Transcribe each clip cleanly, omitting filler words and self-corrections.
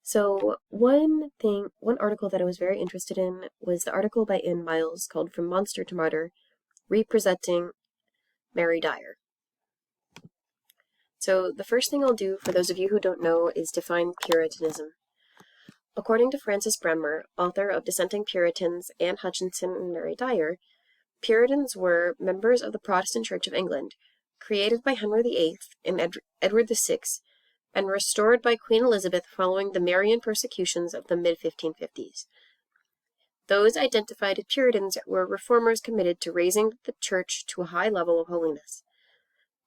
So one article that I was very interested in was the article by Anne Miles called From Monster to Martyr, Representing Mary Dyer. So the first thing I'll do, for those of you who don't know, is define Puritanism. According to Francis Bremer, author of Dissenting Puritans, Anne Hutchinson, and Mary Dyer, Puritans were members of the Protestant Church of England, created by Henry VIII and Edward VI, and restored by Queen Elizabeth following the Marian persecutions of the mid-1550s. Those identified as Puritans were reformers committed to raising the church to a high level of holiness.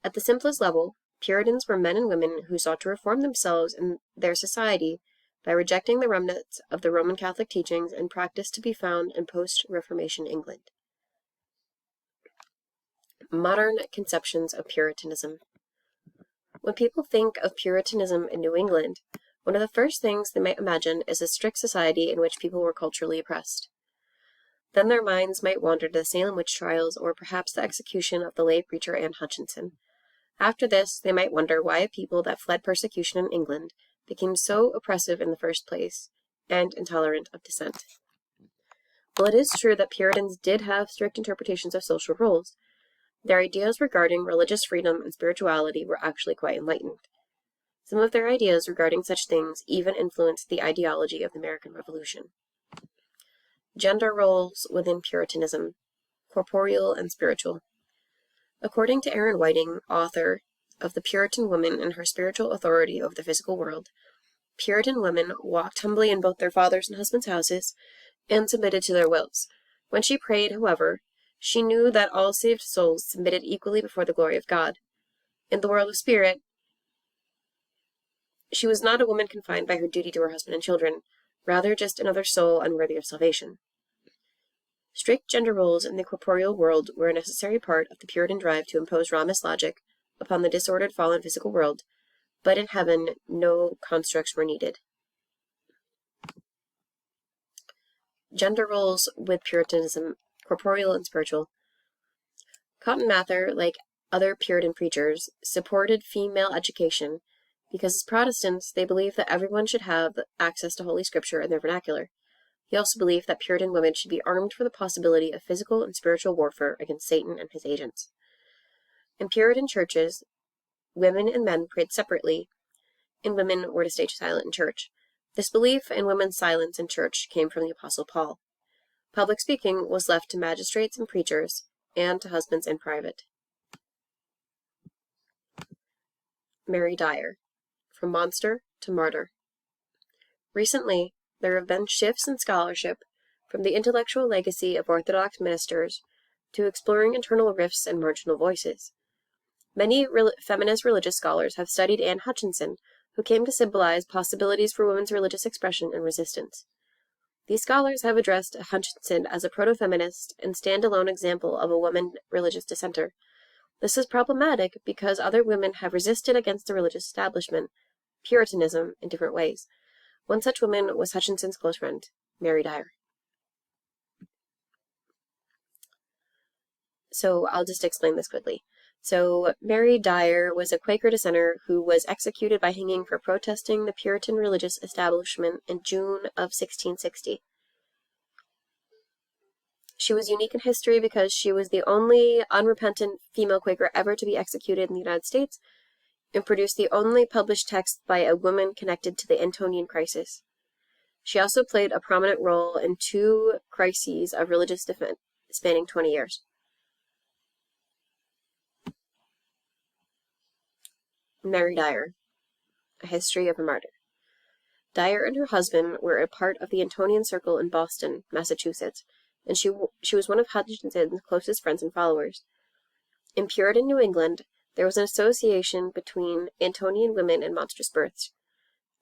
At the simplest level, Puritans were men and women who sought to reform themselves and their society by rejecting the remnants of the Roman Catholic teachings and practice to be found in post-Reformation England. Modern conceptions of Puritanism. When people think of Puritanism in New England, one of the first things they might imagine is a strict society in which people were culturally oppressed. Then their minds might wander to the Salem witch trials or perhaps the execution of the lay preacher Anne Hutchinson. After this, they might wonder why a people that fled persecution in England became so oppressive in the first place and intolerant of dissent. Well, it is true that Puritans did have strict interpretations of social rules. Their ideas regarding religious freedom and spirituality were actually quite enlightened. Some of their ideas regarding such things even influenced the ideology of the American Revolution. Gender roles within Puritanism, corporeal and spiritual. According to Aaron Whiting, author of The Puritan Woman and Her Spiritual Authority Over the Physical World, Puritan women walked humbly in both their fathers' and husbands' houses and submitted to their wills. When she prayed, however, she knew that all saved souls submitted equally before the glory of God. In the world of spirit, she was not a woman confined by her duty to her husband and children, rather just another soul unworthy of salvation. Strict gender roles in the corporeal world were a necessary part of the Puritan drive to impose Ramist logic upon the disordered fallen physical world, but in heaven no constructs were needed. Gender roles with Puritanism, corporeal and spiritual. Cotton Mather, like other Puritan preachers, supported female education because as Protestants they believed that everyone should have access to Holy Scripture in their vernacular. He also believed that Puritan women should be armed for the possibility of physical and spiritual warfare against Satan and his agents. In Puritan churches, women and men prayed separately, and women were to stay silent in church. This belief in women's silence in church came from the Apostle Paul. Public speaking was left to magistrates and preachers, and to husbands in private. Mary Dyer, From Monster to Martyr. Recently, there have been shifts in scholarship from the intellectual legacy of Orthodox ministers to exploring internal rifts and marginal voices. Many feminist religious scholars have studied Anne Hutchinson, who came to symbolize possibilities for women's religious expression and resistance. These scholars have addressed Hutchinson as a proto-feminist and stand-alone example of a woman religious dissenter. This is problematic because other women have resisted against the religious establishment, Puritanism, in different ways. One such woman was Hutchinson's close friend, Mary Dyer. So I'll just explain this quickly. So Mary Dyer was a Quaker dissenter who was executed by hanging for protesting the Puritan religious establishment in June of 1660. She was unique in history because she was the only unrepentant female Quaker ever to be executed in the United States and produced the only published text by a woman connected to the Antonian crisis. She also played a prominent role in 2 crises of religious defense spanning 20 years. Mary Dyer, A History of a Martyr. Dyer and her husband were a part of the Antonian Circle in Boston, Massachusetts, and she was one of Hutchinson's closest friends and followers. In Puritan New England, there was an association between Antonian women and monstrous births.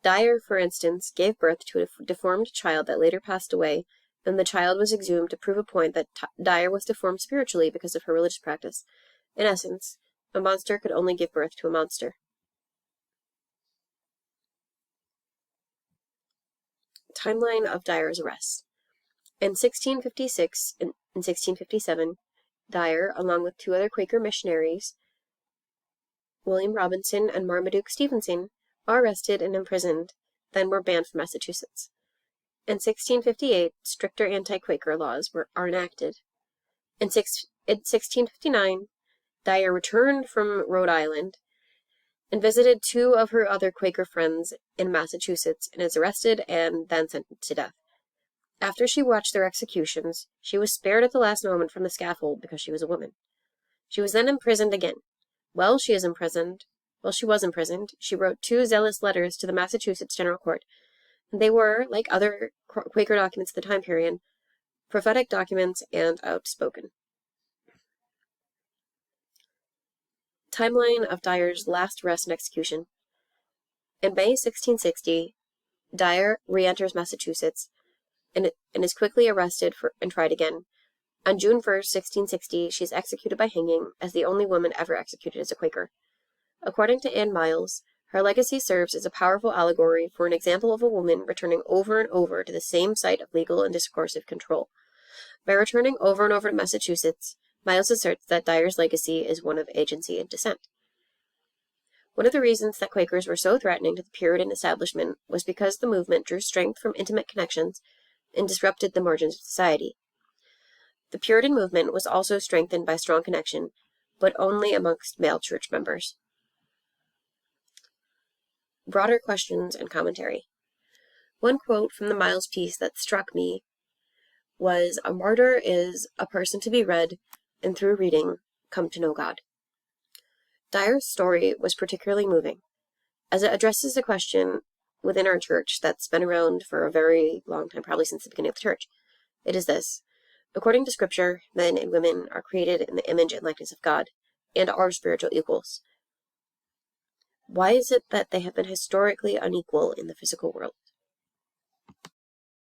Dyer, for instance, gave birth to a deformed child that later passed away, and the child was exhumed to prove a point that Dyer was deformed spiritually because of her religious practice. In essence, a monster could only give birth to a monster. Timeline of Dyer's arrest. In 1656 and 1657, Dyer, along with 2 other Quaker missionaries, William Robinson and Marmaduke Stevenson, are arrested and imprisoned then were banned from Massachusetts. In 1658, stricter anti-Quaker laws are enacted. In 1659, Dyer returned from Rhode Island and visited two of her other Quaker friends in Massachusetts and is arrested and then sentenced to death. After she watched their executions, she was spared at the last moment from the scaffold because she was a woman. She was then imprisoned again. While she was imprisoned, she wrote two zealous letters to the Massachusetts General Court. They were, like other Quaker documents of the time period, prophetic documents and outspoken. Timeline of Dyer's last arrest and execution. In May 1660, Dyer re-enters Massachusetts and is quickly arrested and tried again. On June 1st, 1660, she is executed by hanging as the only woman ever executed as a Quaker. According to Anne Miles, her legacy serves as a powerful allegory for an example of a woman returning over and over to the same site of legal and discursive control. By returning over and over to Massachusetts, Miles asserts that Dyer's legacy is one of agency and dissent. One of the reasons that Quakers were so threatening to the Puritan establishment was because the movement drew strength from intimate connections and disrupted the margins of society. The Puritan movement was also strengthened by strong connection, but only amongst male church members. Broader questions and commentary. One quote from the Miles piece that struck me was, "A martyr is a person to be read, and through reading, come to know God." Dyer's story was particularly moving, as it addresses a question within our church that's been around for a very long time, probably since the beginning of the church. It is this: according to Scripture, men and women are created in the image and likeness of God, and are spiritual equals. Why is it that they have been historically unequal in the physical world?